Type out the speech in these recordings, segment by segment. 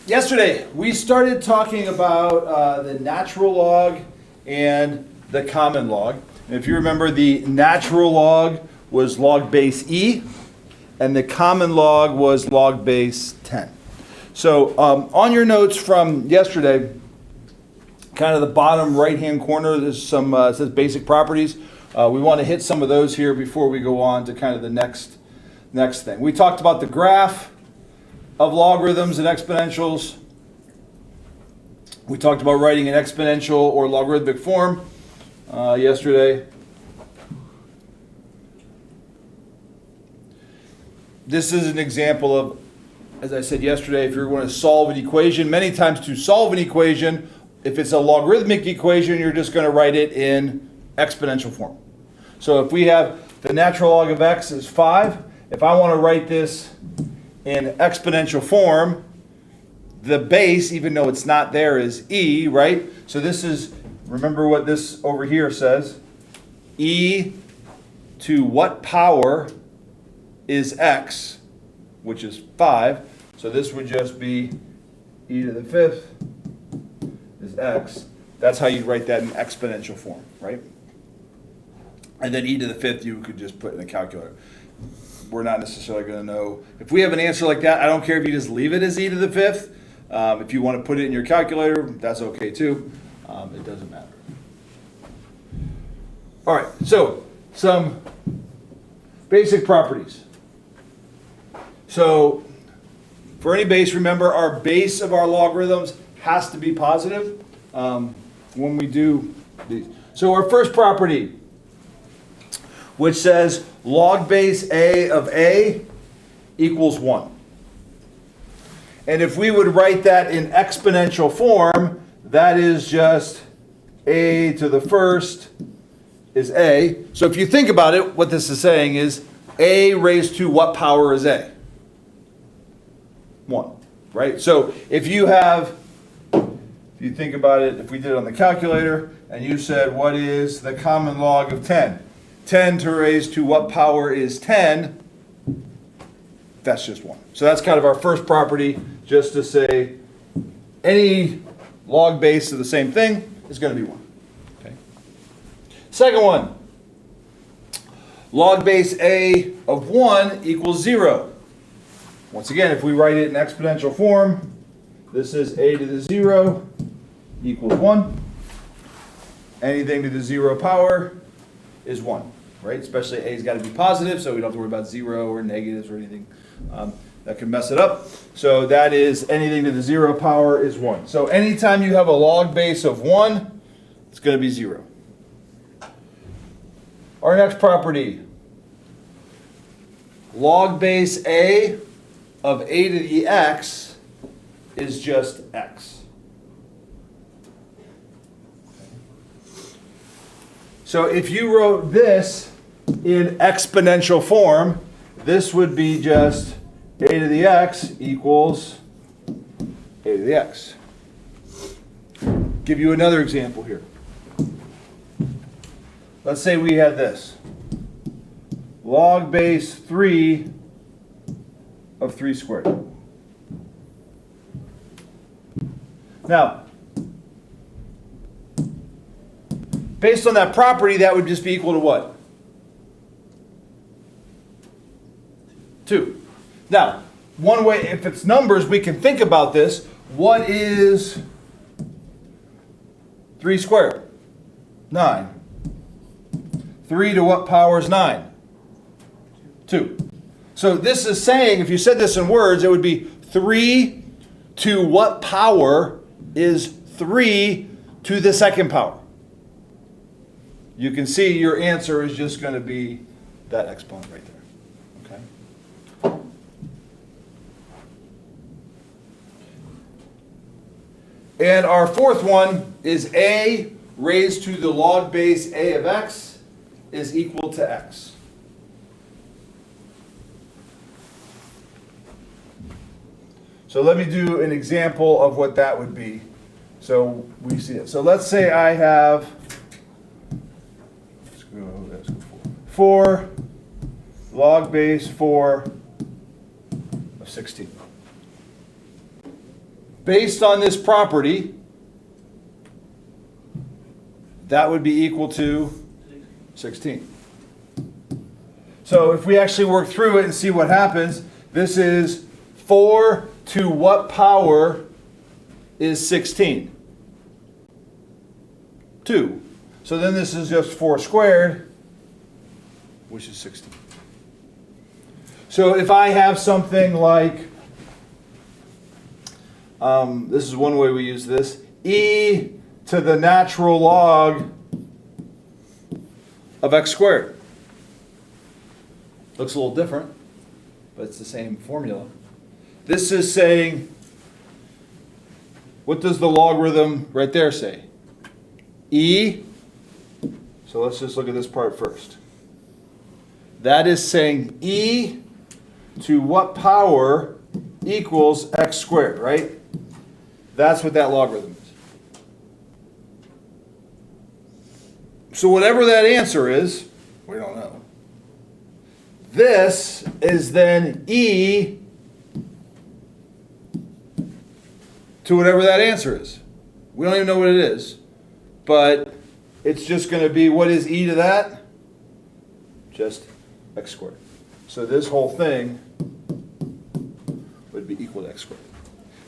Yesterday, we started talking about the natural log and the common log. And if you remember, the natural log was log base E, and the common log was log base 10. So on your notes from yesterday, kind of the bottom right-hand corner, there's some it says basic properties. We want to hit some of those here before we go on to kind of the next thing. We talked about the graph of logarithms and exponentials. We talked about writing an exponential or logarithmic form yesterday. This is an example of, as I said yesterday, if you're going to solve an equation, many times to solve an equation, if it's a logarithmic equation, you're just going to write it in exponential form. So if we have the natural log of x is 5, if I want to write this in exponential form, the base, even though it's not there, is e, right? So this is, remember what this over here says, e to what power is x, which is 5. So this would just be e to the 5th is x. That's how you write that in exponential form, right? And then e to the 5th you could just put in a calculator. We're not necessarily going to know. If we have an answer like that, I don't care if you just leave it as e to the 5th. If you want to put it in your calculator, that's okay too. It doesn't matter. All right, so some basic properties. So for any base, remember our base of our logarithms has to be positive when we do these. So our first property, which says log base a of a equals 1. And if we would write that in exponential form, that is just a to the first is a. So if you think about it, what this is saying is a raised to what power is a? 1, right? So if you think about it, if we did it on the calculator, and you said, what is the common log of 10? 10 to raise to what power is 10? That's just 1. So that's kind of our first property, just to say any log base of the same thing is going to be 1. Okay. Second one, log base a of 1 equals 0. Once again, if we write it in exponential form, this is a to the 0 equals 1. Anything to the 0 power is 1, right? Especially a's got to be positive, so we don't have to worry about 0 or negatives or anything that can mess it up. So that is anything to the 0 power is 1. So anytime you have a log base of 1, it's going to be 0. Our next property, log base a of a to the x is just x. So if you wrote this in exponential form, this would be just a to the x equals a to the x. Give you another example here. Let's say we had this. Log base 3 of 3 squared. Now, based on that property, that would just be equal to what? 2. Now, one way, if it's numbers, we can think about this. What is 3 squared? 9. 3 to what power is 9? 2. So this is saying, if you said this in words, it would be 3 to what power is 3 to the second power? You can see your answer is just going to be that exponent right there. Okay. And our fourth one is a raised to the log base a of x is equal to x. So let me do an example of what that would be. So we see it. So let's say I have, let's go 4 log base 4 of 16. based on this property, that would be equal to 16. So if we actually work through it and see what happens, this is 4 to what power is 16? 2. So then this is just 4 squared, which is 16. So if I have something like, this is one way we use this, e to the natural log of x squared. Looks a little different, but it's the same formula. This is saying, what does the logarithm right there say? E, so let's just look at this part first. That is saying e to what power equals x squared, right? That's what that logarithm is. So whatever that answer is, we don't know. This is then e to whatever that answer is. We don't even know what it is, but it's just going to be, what is e to that? Just x squared. So this whole thing would be equal to x squared.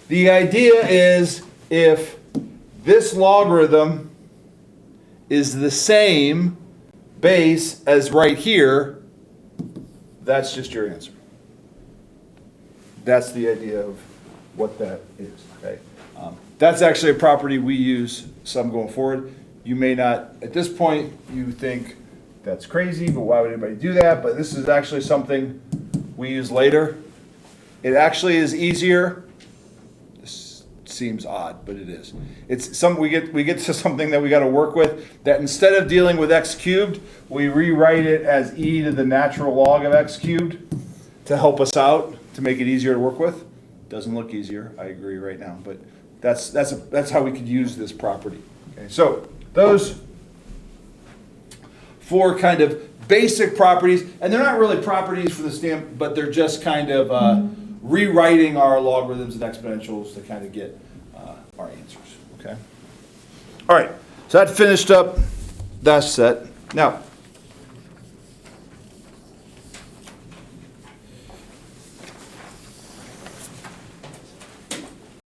The idea is, if this logarithm is the same base as right here, that's just your answer. That's the idea of what that is. Okay, that's actually a property we use some going forward. You may not, at this point, you think that's crazy, but why would anybody do that? But this is actually something we use later. It actually is easier. This seems odd, but it is. It's some we get to something that we got to work with, that instead of dealing with x cubed, we rewrite it as e to the natural log of x cubed to help us out, to make it easier to work with. Doesn't look easier, I agree right now, but that's how we could use this property. Okay, so those 4 kind of basic properties, and they're not really properties for the stamp, but they're just kind of rewriting our logarithms and exponentials to kind of get our answers. Okay. All right. So that finished up that set. Now,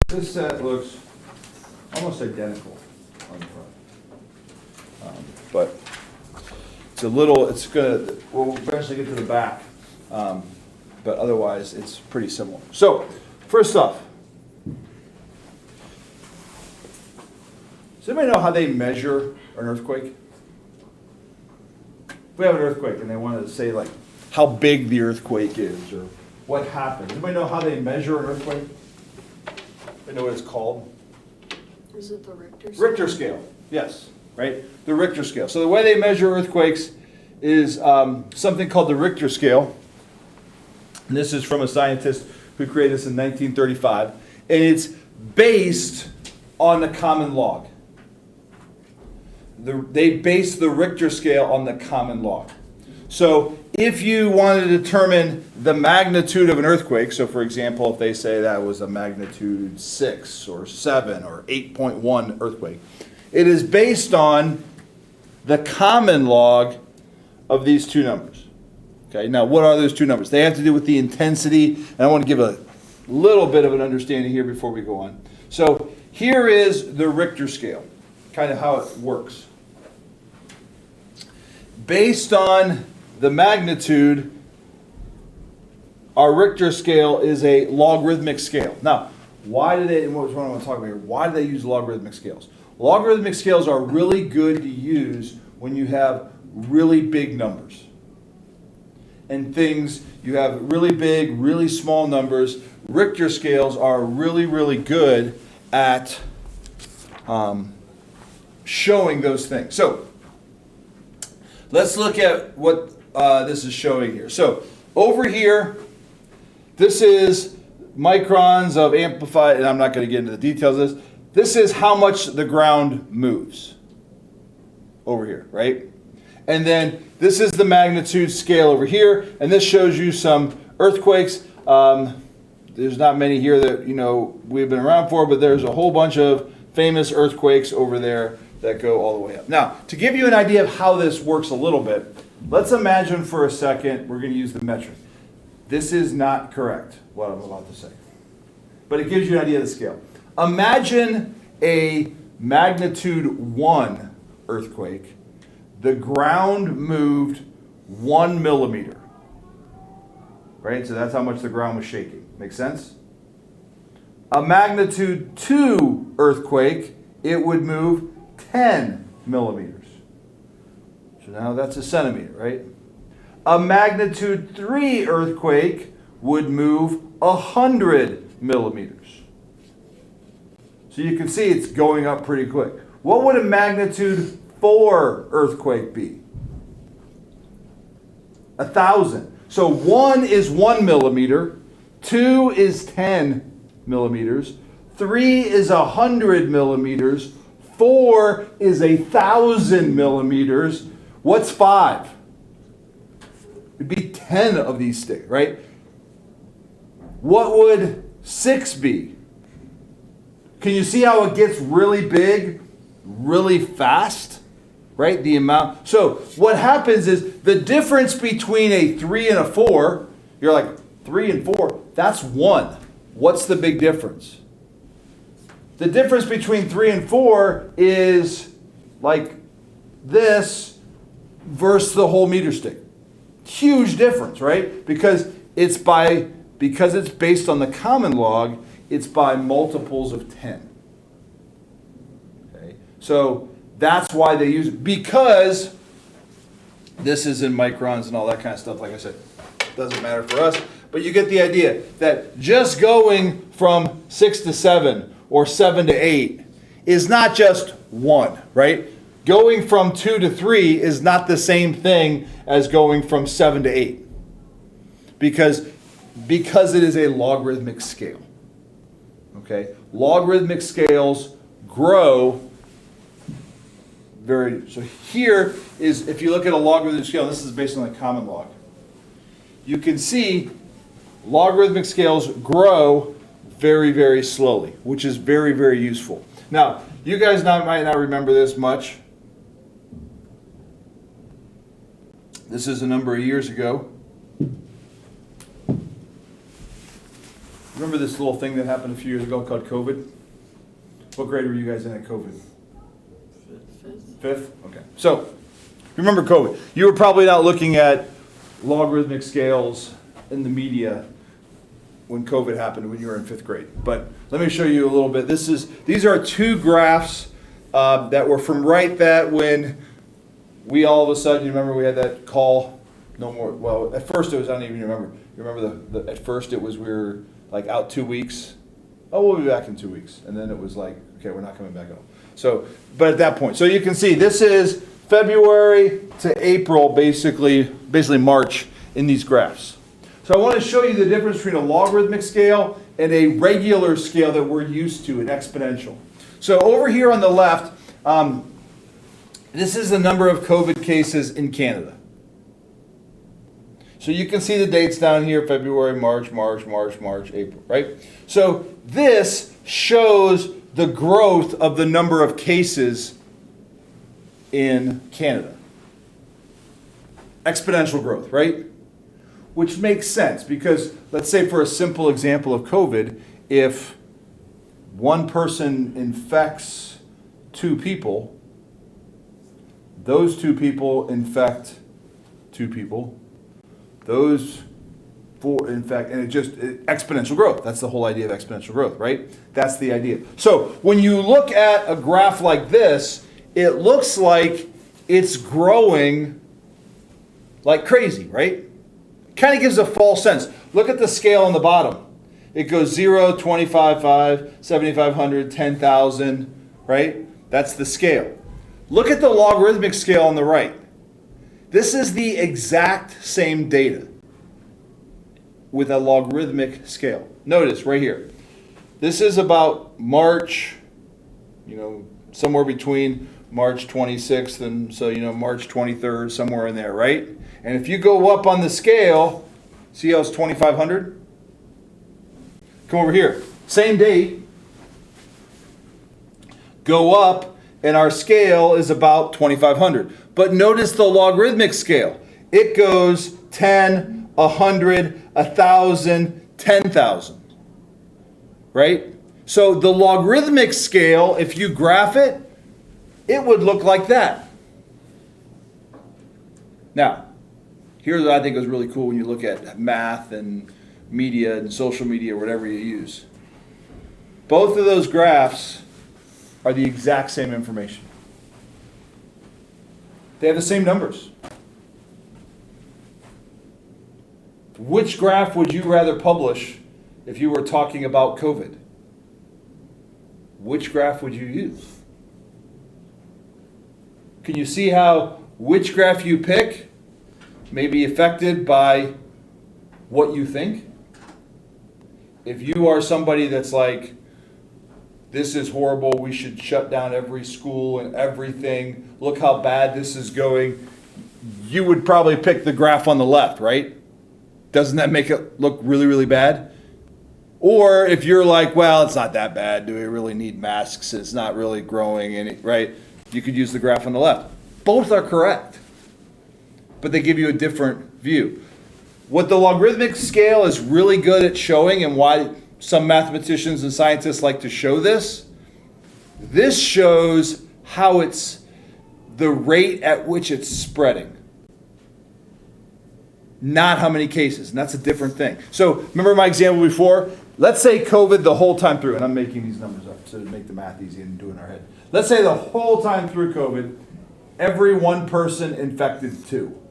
this set looks almost identical on the front, but it's a little. We'll eventually get to the back, but otherwise it's pretty similar. So, first off, does anybody know how they measure an earthquake? If we have an earthquake and they wanted to say like how big the earthquake is or what happened, does anybody know how they measure an earthquake? I know what it's called. Is it the Richter scale? Richter scale, yes, right? The Richter scale. So the way they measure earthquakes is something called the Richter scale. And this is from a scientist who created this in 1935. And it's based on the common log. They base the Richter scale on the common log. So if you want to determine the magnitude of an earthquake, so for example, if they say that was a magnitude 6 or 7 or 8.1 earthquake, it is based on the common log of these two numbers. Okay, now what are those two numbers? They have to do with the intensity, and I want to give a little bit of an understanding here before we go on. So here is the Richter scale, kind of how it works. Based on the magnitude, our Richter scale is a logarithmic scale. Now, why do they, and what I want to talk about here, why do they use logarithmic scales? Logarithmic scales are really good to use when you have really big numbers. And things, you have really big, really small numbers. Richter scales are really, really good at showing those things. So, let's look at what this is showing here. So over here, this is microns of amplified, and I'm not going to get into the details of this. This is how much the ground moves over here, right? And then this is the magnitude scale over here, and this shows you some earthquakes. there's not many here that, we've been around for, but there's a whole bunch of famous earthquakes over there that go all the way up. Now, to give you an idea of how this works a little bit, let's imagine for a second we're going to use the metric. This is not correct, what I'm about to say. But it gives you an idea of the scale. Imagine a magnitude 1 earthquake. The ground moved 1 millimeter. Right? So that's how much the ground was shaking. Make sense? A magnitude 2 earthquake, it would move 10 millimeters. So now that's a centimeter, right? A magnitude 3 earthquake would move 100 millimeters. So you can see it's going up pretty quick. What would a magnitude 4 earthquake be? 1,000. So 1 is 1 millimeter, 2 is 10 millimeters, 3 is 100 millimeters, 4 is 1,000 millimeters. What's 5? It'd be 10 of these sticks, right? What would 6 be? Can you see how it gets really big, really fast? Right? The amount. So what happens is the difference between a 3 and a 4, you're like, 3 and 4, that's 1. What's the big difference? The difference between 3 and 4 is like this versus the whole meter stick. Huge difference, right? Because it's based on the common log, it's by multiples of 10. Okay? So that's why they use it, because this is in microns and all that kind of stuff. Like I said, doesn't matter for us, but you get the idea that just going from 6 to 7 or 7 to 8 is not just 1, right? Going from 2 to 3 is not the same thing as going from 7 to 8, because it is a logarithmic scale. Okay, logarithmic scales grow. So here is, if you look at a logarithmic scale, this is based on the common log. You can see logarithmic scales grow very, very slowly, which is very, very useful. Now, you guys might not remember this much. This is a number of years ago. Remember this little thing that happened a few years ago called COVID? What grade were you guys in at COVID? Fifth? Okay. So, remember COVID. You were probably not looking at logarithmic scales in the media when COVID happened when you were in 5th grade. But let me show you a little bit. These are 2 graphs that were from right that when we all of a sudden, you remember we had that call, no more, well, at first it was, I don't even remember. You remember at first it was we were like out 2 weeks. Oh, we'll be back in 2 weeks. And then it was like, okay, we're not coming back home. So, but at that point, so you can see this is February to April, basically March in these graphs. So I want to show you the difference between a logarithmic scale and a regular scale that we're used to, an exponential. So over here on the left, this is the number of COVID cases in Canada. So you can see the dates down here, February, March, April, right? So this shows the growth of the number of cases in Canada. Exponential growth, right? Which makes sense because, let's say for a simple example of COVID, if one person infects 2 people, those 2 people infect 2 people, those 4 infect, and exponential growth. That's the whole idea of exponential growth, right? That's the idea. So when you look at a graph like this, it looks like it's growing like crazy, right? Kind of gives a false sense. Look at the scale on the bottom. It goes 0, 25,500, 7,500, 10,000, right? That's the scale. Look at the logarithmic scale on the right. This is the exact same data with a logarithmic scale. Notice right here. This is about March, somewhere between March 26th and March 23rd, somewhere in there, right? And if you go up on the scale, see how it's 2,500? Come over here. Same date. Go up, and our scale is about 2,500. But notice the logarithmic scale. It goes 10, 100, 1,000, 10,000. Right? So the logarithmic scale, if you graph it, it would look like that. Now, here's what I think is really cool when you look at math and media and social media, whatever you use. Both of those graphs are the exact same information. They have the same numbers. Which graph would you rather publish if you were talking about COVID? Which graph would you use? Can you see how which graph you pick may be affected by what you think? If you are somebody that's like, this is horrible, we should shut down every school and everything, look how bad this is going, you would probably pick the graph on the left, right? Doesn't that make it look really, really bad? Or if you're like, well, it's not that bad, do we really need masks, it's not really growing, right? You could use the graph on the left. Both are correct, but they give you a different view. What the logarithmic scale is really good at showing, and why some mathematicians and scientists like to show this shows how it's the rate at which it's spreading, not how many cases, and that's a different thing. So remember my example before? Let's say COVID the whole time through, and I'm making these numbers up to make the math easy and do it in our head. Let's say the whole time through COVID, every one person infected 2.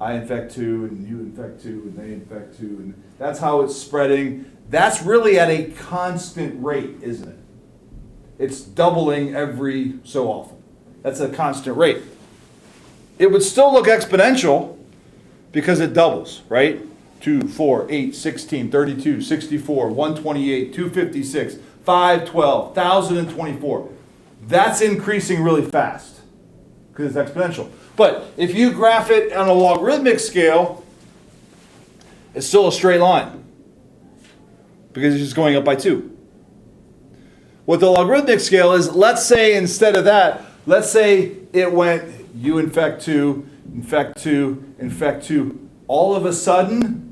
I infect 2, and you infect 2, and they infect 2, and that's how it's spreading. That's really at a constant rate, isn't it? It's doubling every so often. That's a constant rate. It would still look exponential because it doubles, right? 2, 4, 8, 16, 32, 64, 128, 256, 512, 1,024. That's increasing really fast because it's exponential. But if you graph it on a logarithmic scale, it's still a straight line because it's just going up by 2. What the logarithmic scale is, let's say instead of that, let's say it went, you infect 2, infect 2, infect 2. All of a sudden,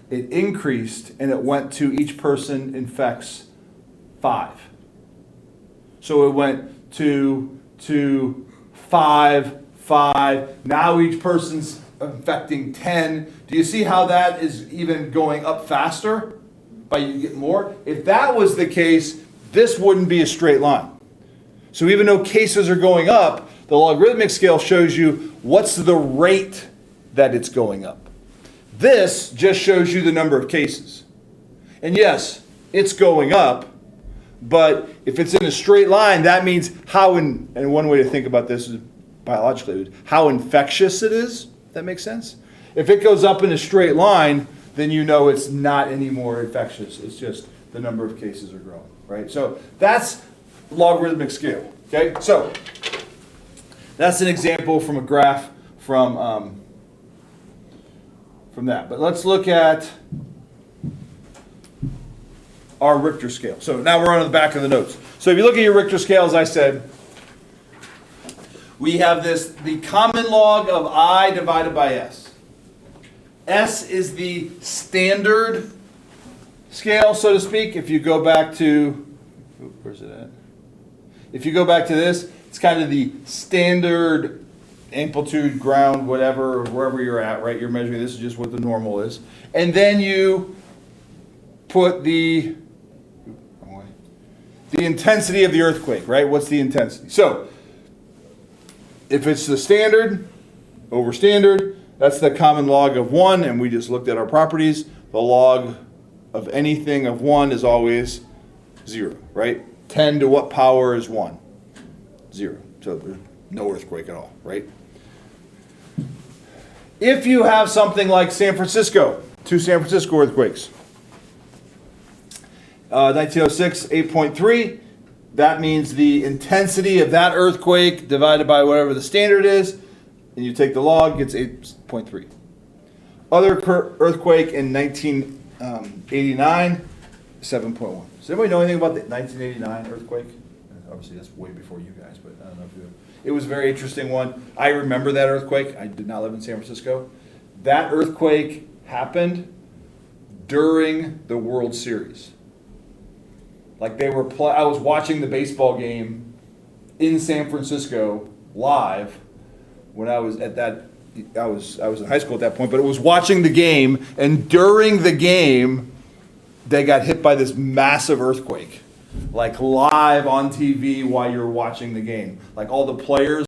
it increased and it went to each person infects 5. So it went to 5, 5. Now each person's infecting 10. Do you see how that is even going up faster? By you get more? If that was the case, this wouldn't be a straight line. So even though cases are going up, the logarithmic scale shows you what's the rate that it's going up. This just shows you the number of cases. And yes, it's going up, but if it's in a straight line, that means and one way to think about this is biologically, how infectious it is. That makes sense? If it goes up in a straight line, then you know it's not any more infectious. It's just the number of cases are growing, right? So that's logarithmic scale, okay? So that's an example from a graph from that. But let's look at our Richter scale. So now we're on the back of the notes. So if you look at your Richter scale, as I said, we have the common log of I divided by S. S is the standard scale, so to speak. If you go back to, where's it at? If you go back to this, it's kind of the standard amplitude, ground, whatever, wherever you're at, right? You're measuring, this is just what the normal is. And then you put the intensity of the earthquake, right? What's the intensity? So, if it's the standard over standard, that's the common log of 1, and we just looked at our properties. The log of anything of 1 is always 0, right? 10 to what power is 1? 0. So there's no earthquake at all, right? If you have something like San Francisco, 2 San Francisco earthquakes, 1906, 8.3, that means the intensity of that earthquake divided by whatever the standard is, and you take the log, it's 8.3. Other earthquake in 19 89, 7.1. Does anybody know anything about the 1989 earthquake? Obviously, that's way before you guys, but I don't know if you. It was a very interesting one. I remember that earthquake. I did not live in San Francisco. That earthquake happened during the World Series. Like they were I was watching the baseball game in San Francisco live when I was at that. I was in high school at that point, but it was watching the game, and during the game, they got hit by this massive earthquake, like live on TV while you're watching the game. Like all the players